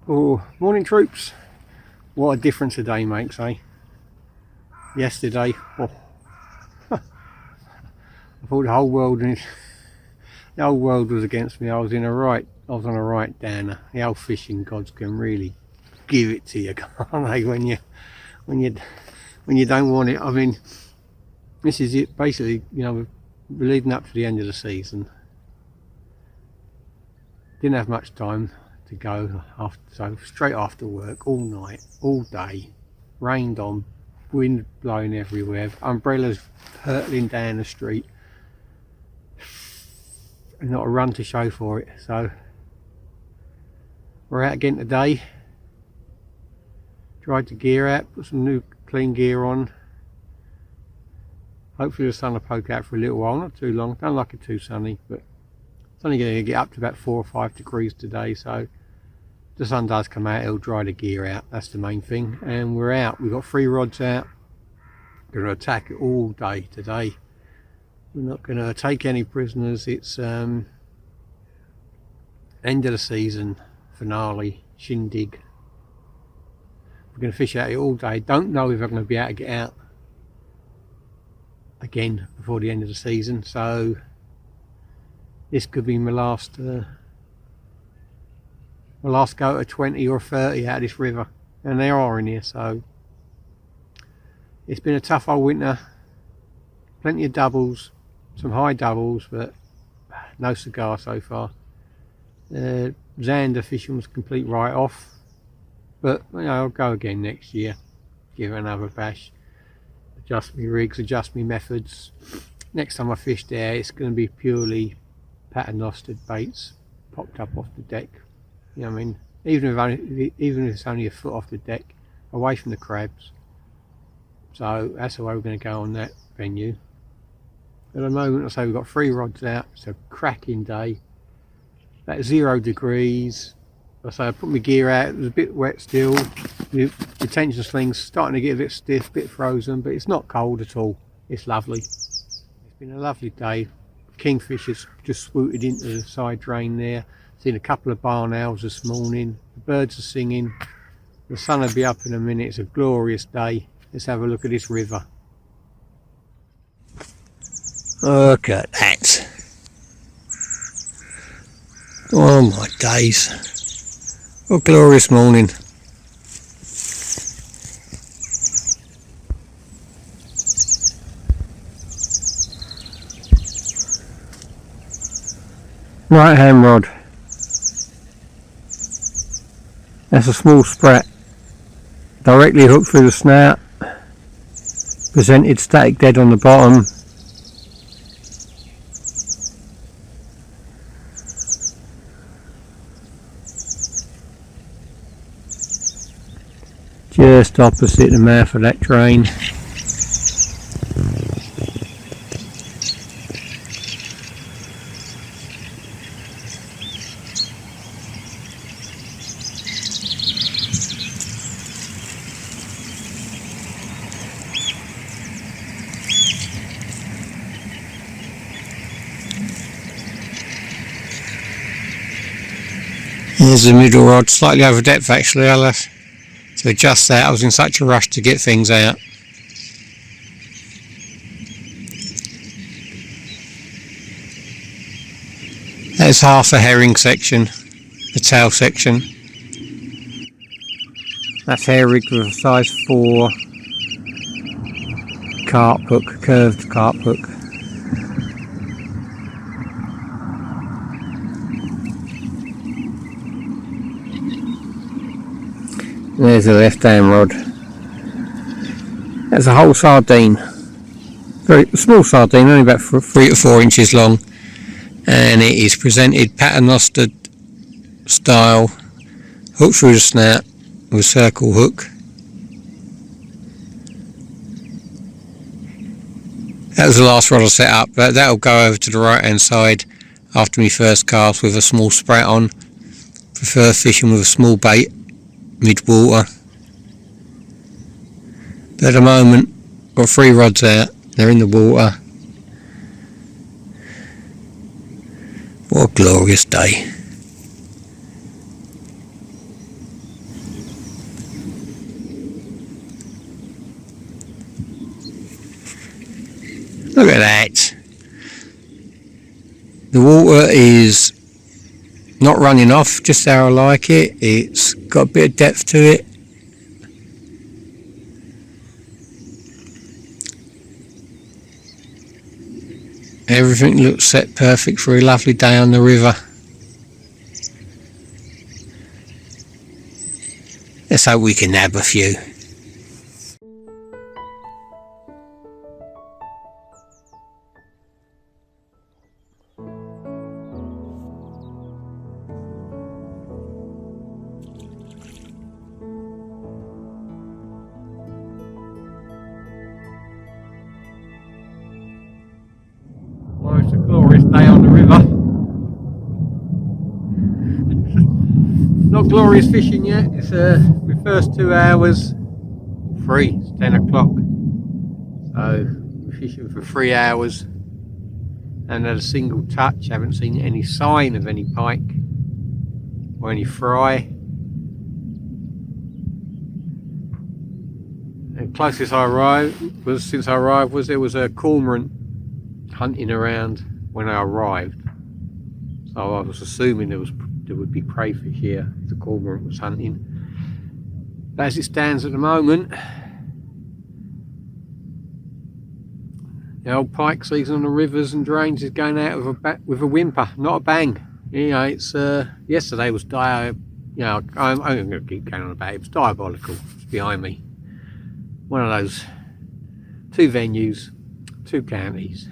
Oh, morning troops. What a difference a day makes, eh? Yesterday, I thought the whole world was against me. I was on a right downer. The old fishing gods can really give it to you, can't they? When you don't want it. I mean, this is it. Basically, we're leading up to the end of the season. Didn't have much time to go so straight after work, all night, all day, rained on, wind blowing everywhere, umbrellas hurtling down the street, and not a run to show for it. So we're out again today. Tried the gear out, put some new clean gear on. Hopefully the sun will poke out for a little while, not too long. Don't like it too sunny, but it's only going to get up to about 4 or 5 degrees today, so the sun does come out, it'll dry the gear out. That's the main thing. And we're out. We've got 3 rods out. Going to attack it all day today. We're not going to take any prisoners. It's end of the season finale shindig. We're going to fish out it all day. Don't know if I'm going to be able to get out again before the end of the season, so this could be my last go to 20 or 30 out of this river, and there are in here. So it's been a tough old winter. Plenty of doubles, some high doubles, but no cigar so far. Zander fishing was a complete write-off, but I'll go again next year, give it another bash, adjust my rigs, adjust my methods. Next time I fish there, it's going to be purely paternostered baits popped up off the deck. You know what I mean? Even if it's only a foot off the deck, away from the crabs. So that's the way we're going to go on that venue. At the moment, I say we've got 3 rods out. It's a cracking day. About 0 degrees. I say I put my gear out. It was a bit wet still. The retention sling's starting to get a bit stiff, a bit frozen, but it's not cold at all. It's lovely. It's been a lovely day. Kingfishers just swooted into the side drain there. Seen a couple of barn owls this morning. The birds are singing. The sun will be up in a minute. It's a glorious day. Let's have a look at this river. Look at that. Oh my days. What a glorious morning. Right hand rod. That's a small sprat. Directly hooked through the snout. Presented static dead on the bottom. Just opposite the mouth of that drain. Here's the middle rod, slightly over depth actually. I'll have to adjust that. I was in such a rush to get things out. That's half a herring section, the tail section. That's hair rigged with a size 4 carp hook, curved carp hook. There's the left hand rod. That's a whole sardine. Very small sardine, only about 3 to 4 inches long. And it is presented paternostered style, hooked through the snout with a circle hook. That was the last rod I set up, but that'll go over to the right hand side after my first cast with a small sprat on. Prefer fishing with a small bait mid-water. But at the moment, got 3 rods out, they're in the water. What a glorious day. Look at that. The water is not running off, just how I like it. It's got a bit of depth to it. Everything looks set perfect for a lovely day on the river. Let's hope we can nab a few. Well, it's a glorious day on the river. Not glorious fishing yet. It's my first 2 hours free. It's 10 o'clock. So we're fishing for 3 hours and had a single touch. Haven't seen any sign of any pike or any fry. And closest I arrived was there was a cormorant hunting around when I arrived. So I was assuming there would be prey fish here if the cormorant was hunting. But as it stands at the moment, the old pike season on the rivers and drains is going out with a whimper, not a bang. You know, it's yesterday was I'm going to keep going on about it. It was diabolical. It's behind me. One of those 2 venues, 2 counties,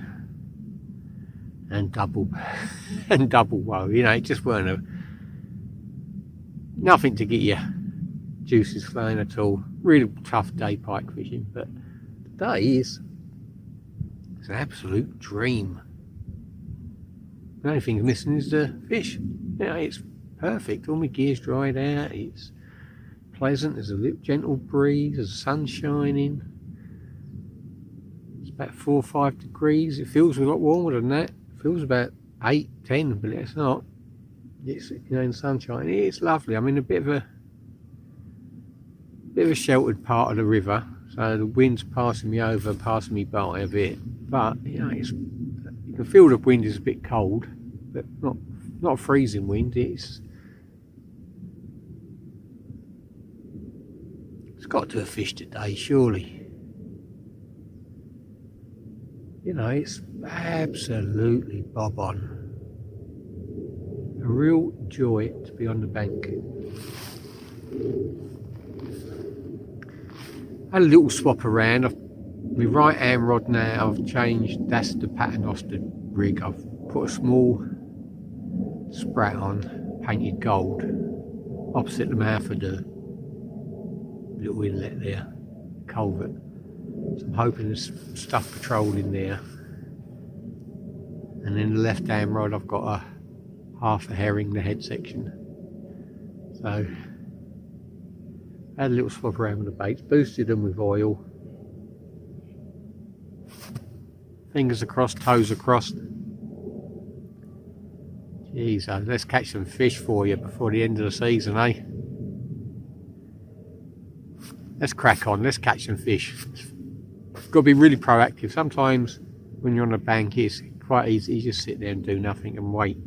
and double woe. You know, it just weren't nothing to get your juices flowing at all. Really tough day pike fishing, but today it's an absolute dream. The only thing missing is the fish. You know, it's perfect. All my gear's dried out. It's pleasant. There's a little gentle breeze. There's the sun shining. It's about 4 or 5 degrees. It feels a lot warmer than that. It feels about 8, 10, but it's not. It's, you know, in sunshine. It's lovely. I'm in a bit of a sheltered part of the river, so the wind's passing me over, passing me by a bit. But you know, you can feel the wind is a bit cold, but not a freezing wind. It's got to have fished today, surely. You know, it's absolutely bob on. A real joy to be on the bank. I had a little swap around. My right hand rod now I've changed. That's the paternoster rig. I've put a small sprat on, painted gold, opposite the mouth of the little inlet there, culvert. So I'm hoping there's stuff patrolled in there. And then the left hand rod I've got a half a herring, the head section. So I had a little swap around with the baits, boosted them with oil. Fingers across, toes across. Jeez, let's catch some fish for you before the end of the season, eh? Let's crack on, let's catch some fish. You've got to be really proactive. Sometimes when you're on a bank it's quite easy, you just sit there and do nothing and wait.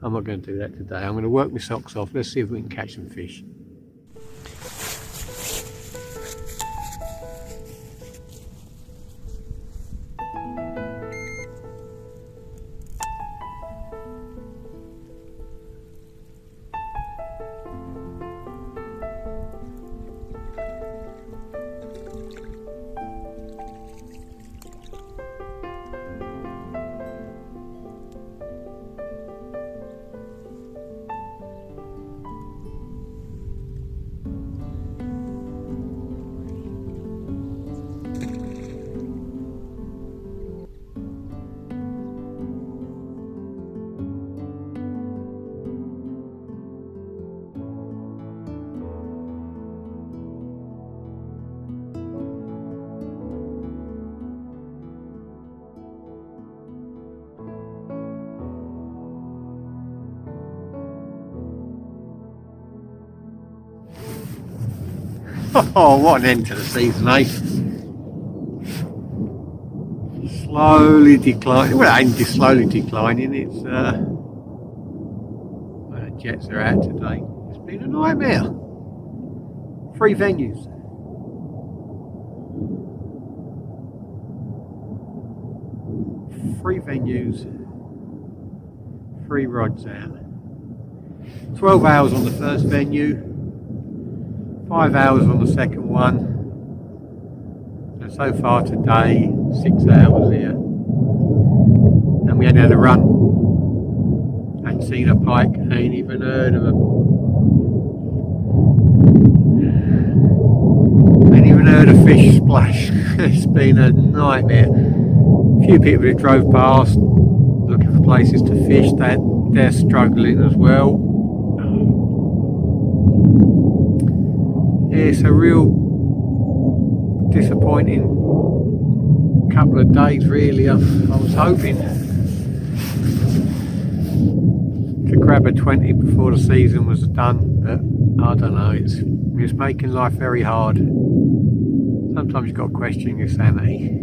I'm not going to do that today. I'm going to work my socks off. Let's see if we can catch some fish. Oh, what an end to the season, eh? slowly declining. Well, it ain't just slowly declining. It's well, the jets are out today. It's been a nightmare. 3 venues. 3 venues. 3 rods out. 12 hours on the first venue. 5 hours on the second one. And so far today, 6 hours here. And we ain't had a run. Ain't seen a pike, ain't even heard of them. Ain't even heard a fish splash. It's been a nightmare. A few people who drove past looking for places to fish, they're struggling as well. It's a real disappointing couple of days really. I was hoping to grab a 20 before the season was done, but I don't know, it's making life very hard. Sometimes you've got to question your sanity.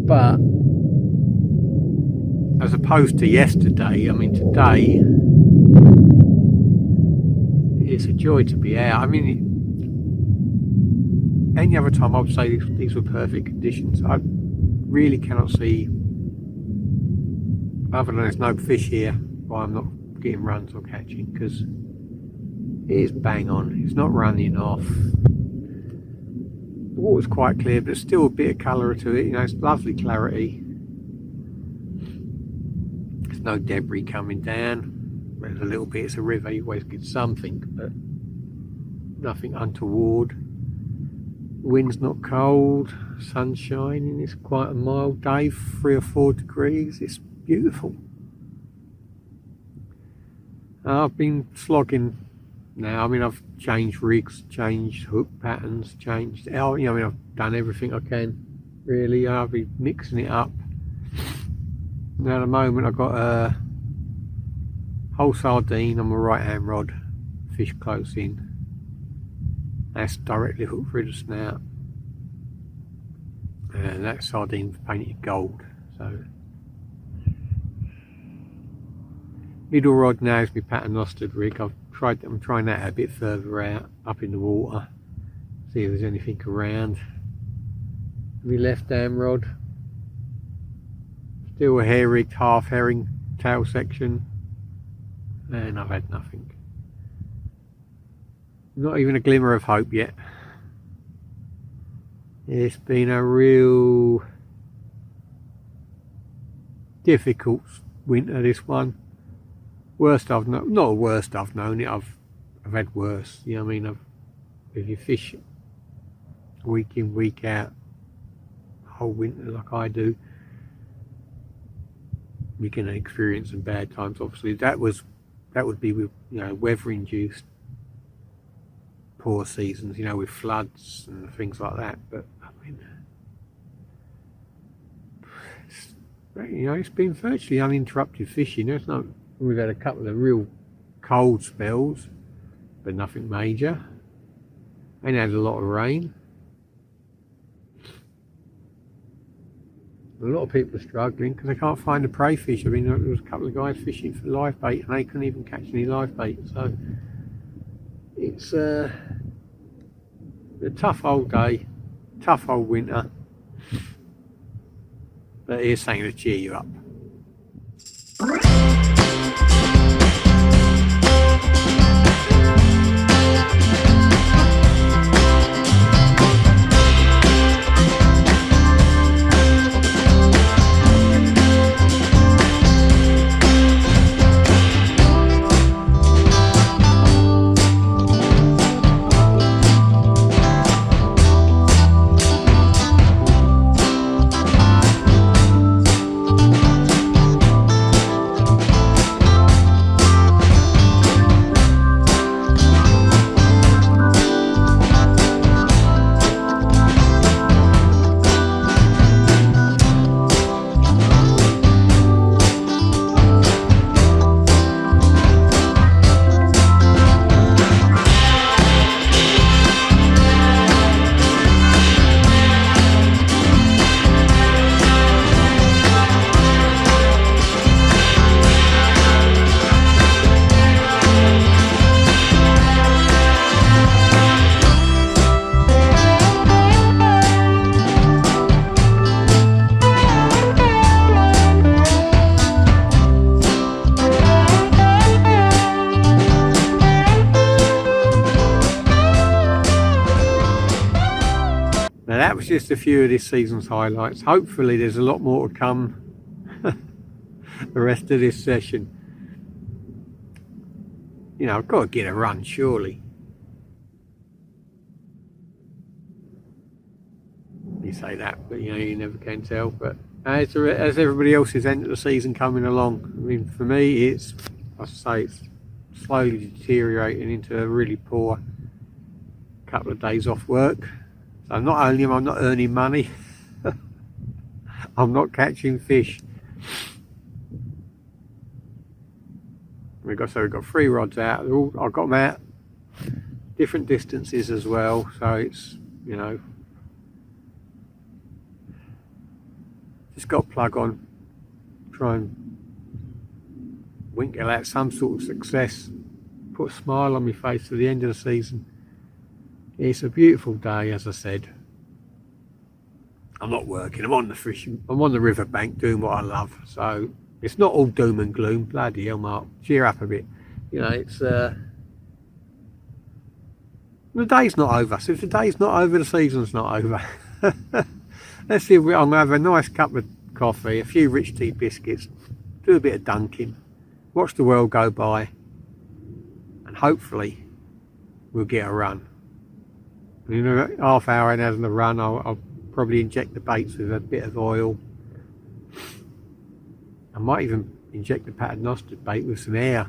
But as opposed to yesterday, I mean today, it's a joy to be out. I mean, any other time I would say these were perfect conditions. I really cannot see, other than there's no fish here, why I'm not getting runs or catching, because it is bang on. It's not running off. The water's quite clear, but there's still a bit of colour to it. You know, it's lovely clarity. There's no debris coming down. There's a little bit, it's a river, you always get something, but nothing untoward. The wind's not cold, sun's shining, it's quite a mild day, 3 or 4 degrees, it's beautiful. I've been slogging now. I mean, I've changed rigs, changed hook patterns, changed, you know, I mean, I've done everything I can, really. I'll be mixing it up. Now at the moment I've got a whole sardine on my right hand rod, fish close in. That's directly hooked through the snout. And that sardine's painted gold. So middle rod now is my paternostered rig. I'm trying that a bit further out, up in the water. See if there's anything around. My left hand rod, still a hair rigged half herring tail section. And I've had nothing. Not even a glimmer of hope yet. It's been a real difficult winter, this one. Worst I've known, not worst I've known it, I've had worse. You know what I mean? If you fish week in, week out, whole winter like I do, you're going to experience some bad times. Obviously, that would be with, you know, weather induced poor seasons, you know, with floods and things like that. But I mean, you know, it's been virtually uninterrupted fishing. We've had a couple of real cold spells, but nothing major. And had a lot of rain. A lot of people are struggling because they can't find the prey fish. I mean, there was a couple of guys fishing for live bait and they couldn't even catch any live bait. So it's a tough old day, tough old winter. But here's something to cheer you up. Now that was just a few of this season's highlights. Hopefully there's a lot more to come the rest of this session. You know, I've got to get a run, surely. You say that, but you know, you never can tell. But as everybody else's end of the season coming along, I mean, for me, it's, I say, it's slowly deteriorating into a really poor couple of days off work. So not only am I not earning money, I'm not catching fish. We've got 3 rods out. I've got them out different distances as well, so it's, you know, just got to plug on, try and winkle out some sort of success, put a smile on my face to the end of the season. It's a beautiful day, as I said. I'm not working, I'm on the fishing, I'm on the riverbank doing what I love, so it's not all doom and gloom. Bloody hell, Mark, cheer up a bit. You know, it's the day's not over, so if the day's not over, the season's not over. Let's see if I'm going to have a nice cup of coffee, a few rich tea biscuits, do a bit of dunking, watch the world go by, and hopefully we'll get a run. You know, half hour and having a run, I'll probably inject the baits with a bit of oil. I might even inject the paternoster bait with some air,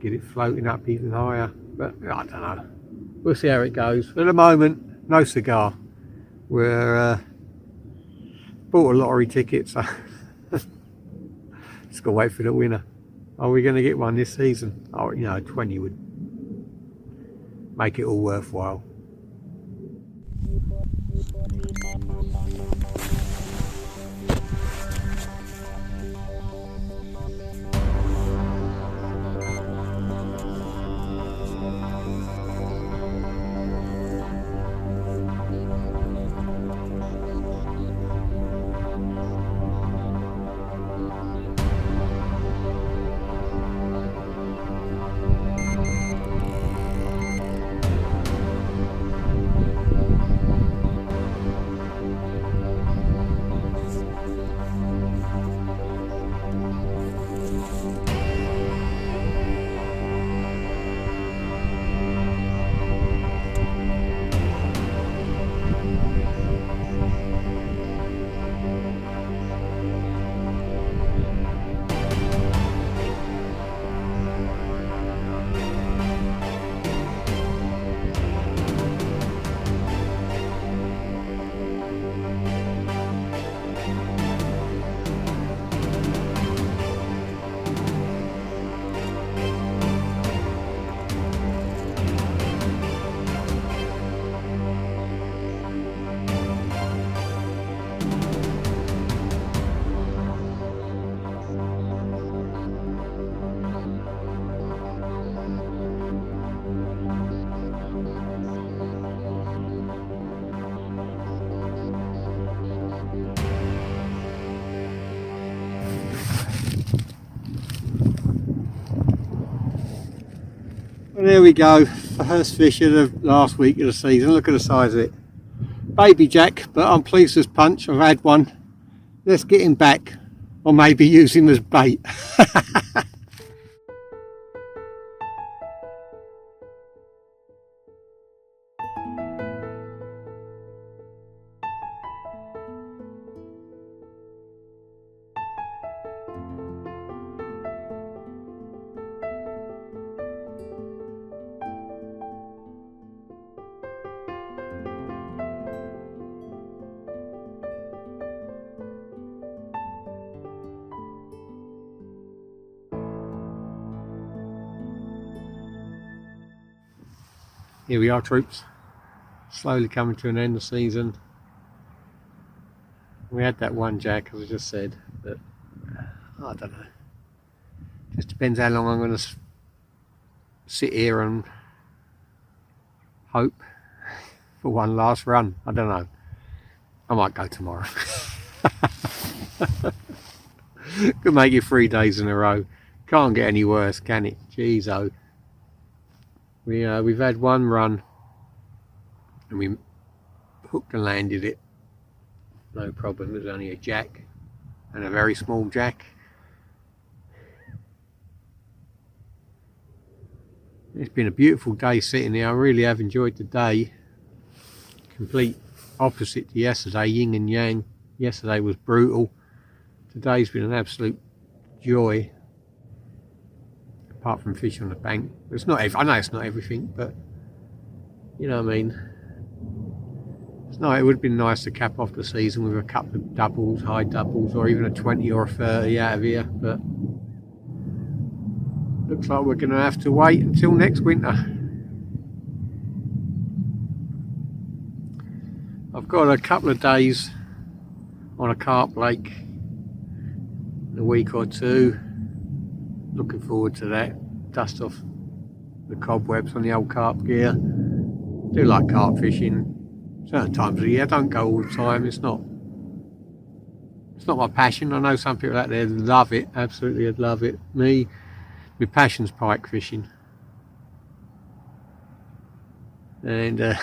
get it floating up even higher, but I don't know. We'll see how it goes. At the moment, no cigar. We're bought a lottery ticket, so just got to wait for the winner. Are we going to get one this season? Oh, you know, 20 would make it all worthwhile. Well, there we go, first fish of the last week of the season. Look at the size of it. Baby jack, but I'm pleased as punch. I've had one. Let's get him back, or maybe use him as bait. Here we are, troops, slowly coming to an end of the season. We had that one jack, as I just said, but I don't know. Just depends how long I'm going to sit here and hope for one last run. I don't know. I might go tomorrow. Could make it 3 days in a row. Can't get any worse, can it? Jeez, oh. We've had one run and we hooked and landed it. No problem, there's only a jack and a very small jack. It's been a beautiful day sitting here. I really have enjoyed the day. Complete opposite to yesterday, yin and yang. Yesterday was brutal. Today's been an absolute joy. Apart from fish on the bank. It's not. I know it's not everything, but you know what I mean. It's not. It would have been nice to cap off the season with a couple of doubles, high doubles, or even a 20 or a 30 out of here. But looks like we're going to have to wait until next winter. I've got a couple of days on a carp lake in a week or two. Looking forward to that. Dust off the cobwebs on the old carp gear. Do like carp fishing certain times of the year. I don't go all the time. It's not my passion. I know some people out there love it. Absolutely love it. My passion's pike fishing. And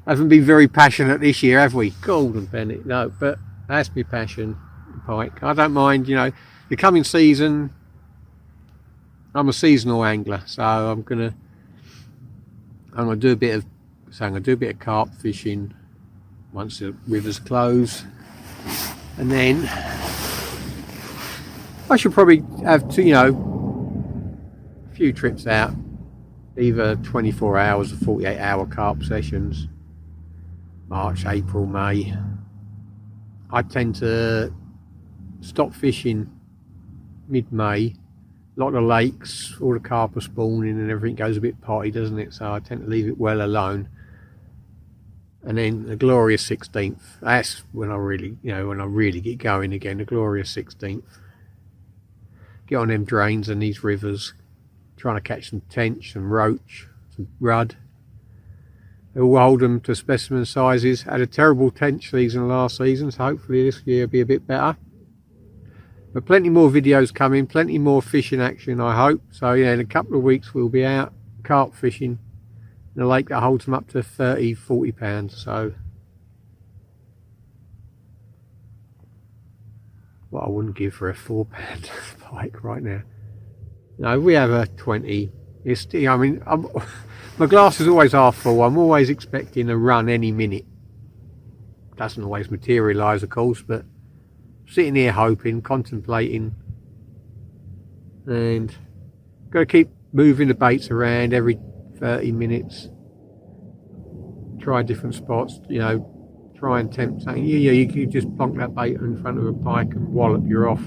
haven't been very passionate this year, have we? Golden Bennett. No, but that's my passion, pike. I don't mind, you know, the coming season. I'm a seasonal angler, so I'm gonna do a bit of carp fishing once the rivers close, and then I should probably have to, you know, a few trips out, either 24 hours or 48-hour carp sessions. March, April, May. I tend to stop fishing mid-May. A lot of the lakes, all the carp are spawning and everything goes a bit potty, doesn't it? So I tend to leave it well alone. And then the glorious 16th, that's when I really, you know, when I really get going again, the glorious 16th. Get on them drains and these rivers, trying to catch some tench, some roach, some rudd. They all hold them to specimen sizes. Had a terrible tench season last season, so hopefully this year will be a bit better. But plenty more videos coming, plenty more fishing action, I hope. So yeah, in a couple of weeks we'll be out carp fishing in a lake that holds them up to 30, 40 pounds. So what I wouldn't give for a 4-pound pike right now. No, we have a 20. It's, I mean, my glass is always half full. I'm always expecting a run any minute. Doesn't always materialise, of course, but sitting here hoping, contemplating, and got to keep moving the baits around every 30 minutes. Try different spots, you know, try and tempt something. Yeah, you can just plonk that bait in front of a pike and wallop, you're off.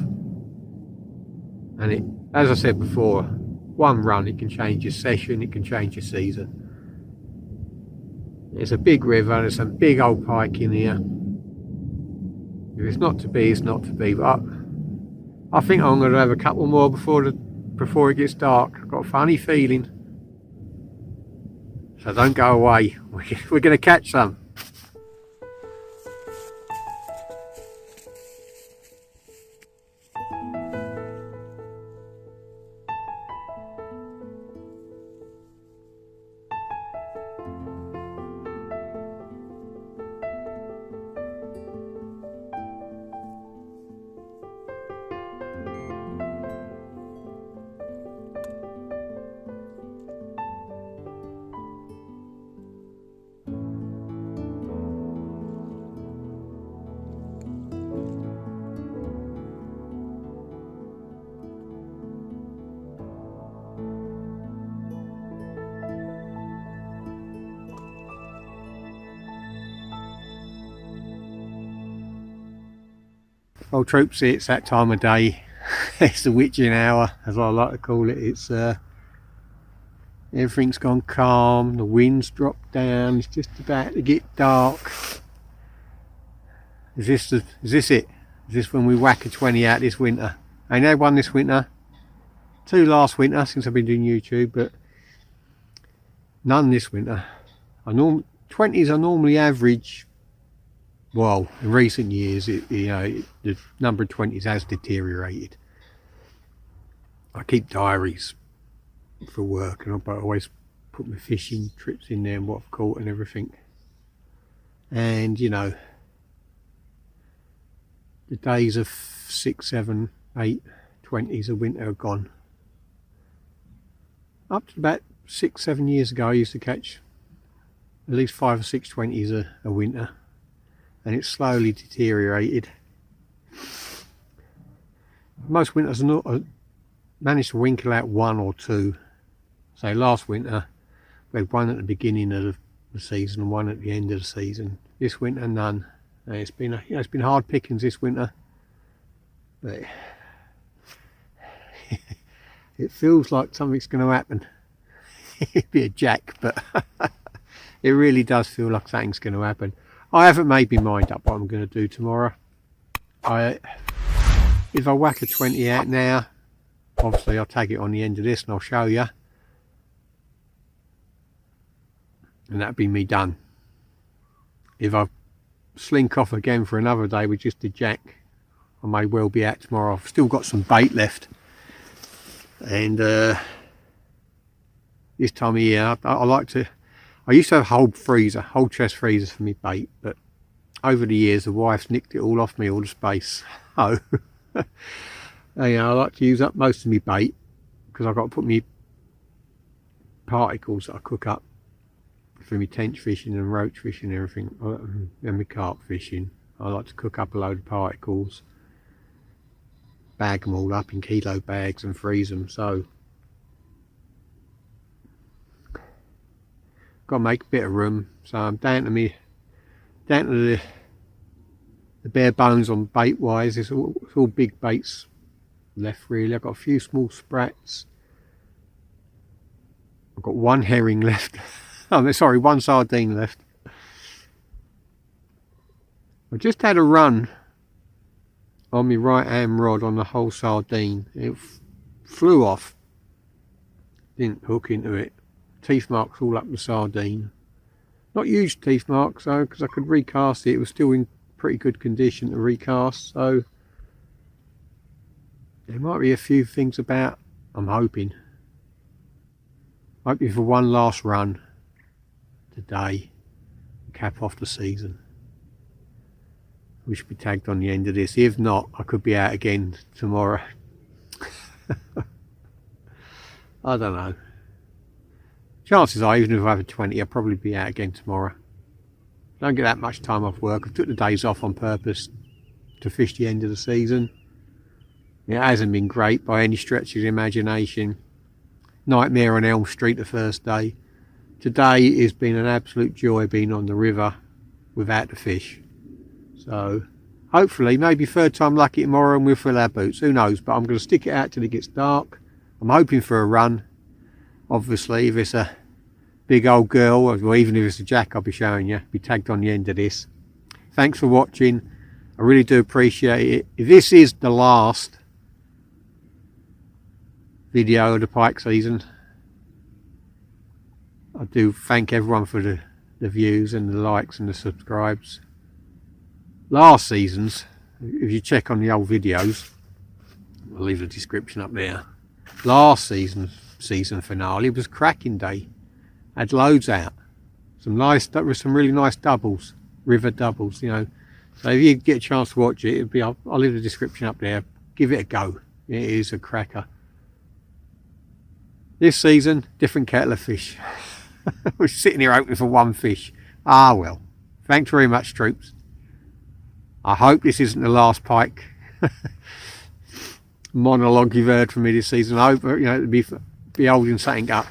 And it, as I said before, one run, it can change your session, it can change your season. It's a big river, there's some big old pike in here. If it's not to be, it's not to be. But I think I'm going to have a couple more before it gets dark. I've got a funny feeling. So don't go away. We're going to catch some. Well, troops, it's that time of day. It's the witching hour, as I like to call it. It's everything's gone calm, the wind's dropped down, it's just about to get dark. Is this it? Is this when we whack a 20 out this winter? I ain't had one this winter, 2 last winter since I've been doing YouTube, but none this winter. 20s are normally average. Well, in recent years, the number of 20s has deteriorated. I keep diaries for work, and I always put my fishing trips in there and what I've caught and everything. And you know, the days of 6, 7, 8, 20s of winter are gone. Up to about 6, 7 years ago I used to catch at least 5 or 6 20s a winter, and it's slowly deteriorated. Most winters I managed to winkle out 1 or 2. So last winter we had 1 at the beginning of the season and 1 at the end of the season. This winter none. And it's been it's been hard pickings this winter, but it feels like something's going to happen. It'd be a jack, but it really does feel like something's going to happen. I haven't made my mind up what I'm going to do tomorrow. If I whack a 20 out now, obviously I'll tag it on the end of this and I'll show you, and that'd be me done. If I slink off again for another day with just a jack, I may well be out tomorrow. I've still got some bait left, and this time of year I used to have a whole chest freezers for me bait, but over the years the wife's nicked it all off me, all the space. So you know, I like to use up most of my bait because I've got to put me particles that I cook up for me tench fishing and roach fishing and everything, and my carp fishing. I like to cook up a load of particles, bag them all up in kilo bags and freeze them. So got to make a bit of room. So I'm down to the bare bones on bait wise. It's all big baits left really. I've got a few small sprats. I've got 1 herring left. Oh, sorry, 1 sardine left. I just had a run on my right hand rod on the whole sardine. It flew off, didn't hook into it. Teeth marks all up the sardine. Not huge teeth marks though, because I could recast it. It was still in pretty good condition to recast, so there might be a few things about. I'm hoping for one last run today, cap off the season. We should be tagged on the end of this. If not, I could be out again tomorrow. I don't know. Chances are, even if I have a 20, I'll probably be out again tomorrow. Don't get that much time off work. I took the days off on purpose to fish the end of the season. It hasn't been great by any stretch of the imagination. Nightmare on Elm Street the first day. Today has been an absolute joy being on the river without the fish. So hopefully, maybe 3rd time lucky tomorrow and we'll fill our boots. Who knows? But I'm going to stick it out till it gets dark. I'm hoping for a run. Obviously, if it's a big old girl, or even if it's a jack, I'll be showing you. Be tagged on the end of this. Thanks for watching. I really do appreciate it. If this is the last video of the pike season, I do thank everyone for the views and the likes and the subscribes. Last season's, if you check on the old videos, I'll leave the description up there. Last season's season finale was cracking day. Had loads out. There were some really nice doubles, river doubles, you know. So if you get a chance to watch it, I'll leave the description up there. Give it a go. It is a cracker. This season, different kettle of fish. We're sitting here hoping for 1 fish. Ah well. Thanks very much, troops. I hope this isn't the last pike monologue you've heard from me this season. I hope, you know, to be holding something up.